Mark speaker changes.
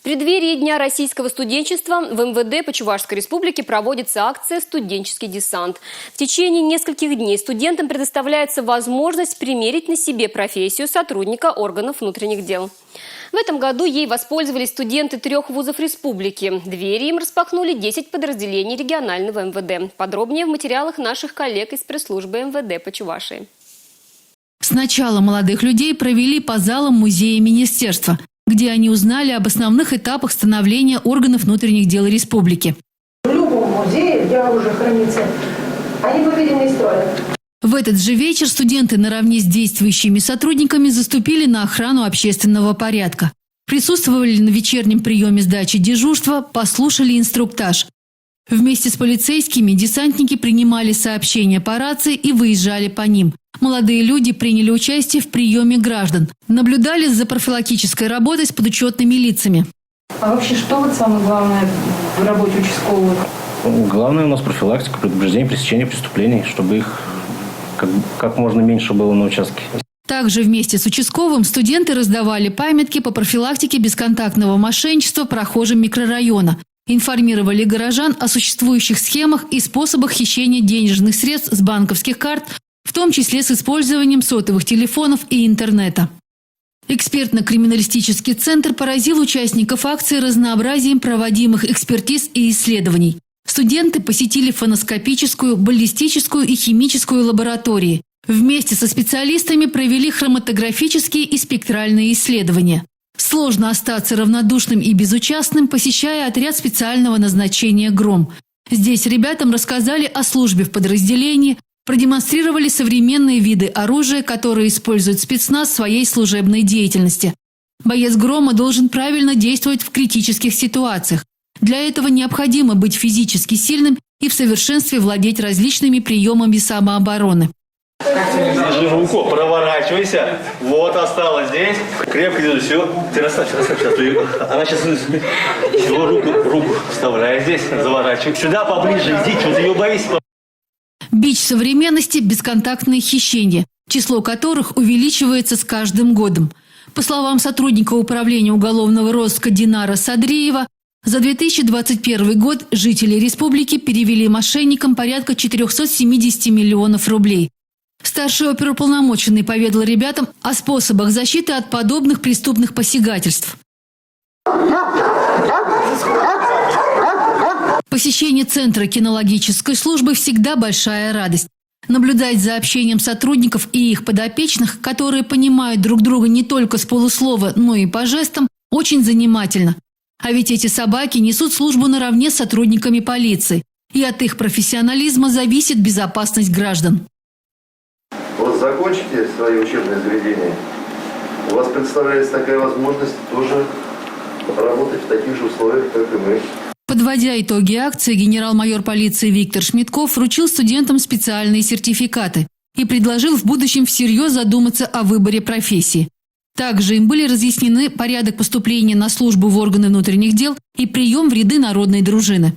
Speaker 1: преддверии Дня российского студенчества в МВД по Чувашской республике проводится акция «Студенческий десант». В течение нескольких дней студентам предоставляется возможность примерить на себе профессию сотрудника органов внутренних дел. В этом году ей воспользовались студенты 3 вузов республики. Двери им распахнули 10 подразделений регионального МВД. Подробнее в материалах наших коллег из пресс-службы МВД по Чувашии.
Speaker 2: Сначала молодых людей провели по залам музея министерства, где они узнали об основных этапах становления органов внутренних дел республики.
Speaker 3: В любом музее, где оружие хранится, они выведены из строя.
Speaker 2: В этот же вечер студенты наравне с действующими сотрудниками заступили на охрану общественного порядка. Присутствовали на вечернем приеме сдачи дежурства, послушали инструктаж. Вместе с полицейскими десантники принимали сообщения по рации и выезжали по ним. Молодые люди приняли участие в приеме граждан, наблюдали за профилактической работой с подучетными лицами.
Speaker 4: А вообще, что вот самое главное в работе участкового?
Speaker 5: Главное у нас профилактика, предупреждение, пресечение преступлений, чтобы их как можно меньше было на участке.
Speaker 2: Также вместе с участковым студенты раздавали памятки по профилактике бесконтактного мошенничества прохожим микрорайона. Информировали горожан о существующих схемах и способах хищения денежных средств с банковских карт, в том числе с использованием сотовых телефонов и интернета. Экспертно-криминалистический центр поразил участников акции разнообразием проводимых экспертиз и исследований. Студенты посетили фоноскопическую, баллистическую и химическую лаборатории. Вместе со специалистами провели хроматографические и спектральные исследования. Сложно остаться равнодушным и безучастным, посещая отряд специального назначения «Гром». Здесь ребятам рассказали о службе в подразделении, продемонстрировали современные виды оружия, которые использует спецназ в своей служебной деятельности. Боец «Грома» должен правильно действовать в критических ситуациях. Для этого необходимо быть физически сильным и в совершенстве владеть различными приемами самообороны.
Speaker 6: Держи руку, проворачивайся. Вот, осталось здесь. Крепко держи, все. Ты расслабься. Она сейчас всего руку вставляй здесь, заворачивай. Сюда поближе, иди, что ты ее боишься.
Speaker 2: Бич современности – бесконтактные хищения, число которых увеличивается с каждым годом. По словам сотрудника управления уголовного розыска Динара Садриева, за 2021 год жители республики перевели мошенникам порядка 470 миллионов рублей. Старший оперуполномоченный поведал ребятам о способах защиты от подобных преступных посягательств. Посещение Центра кинологической службы всегда большая радость. Наблюдать за общением сотрудников и их подопечных, которые понимают друг друга не только с полуслова, но и по жестам, очень занимательно. А ведь эти собаки несут службу наравне с сотрудниками полиции. И от их профессионализма зависит безопасность граждан.
Speaker 7: Вот закончите свои учебные заведения, у вас представляется такая возможность тоже работать в таких же условиях, как и мы.
Speaker 2: Подводя итоги акции, генерал-майор полиции Виктор Шмитков вручил студентам специальные сертификаты и предложил в будущем всерьез задуматься о выборе профессии. Также им были разъяснены порядок поступления на службу в органы внутренних дел и прием в ряды народной дружины.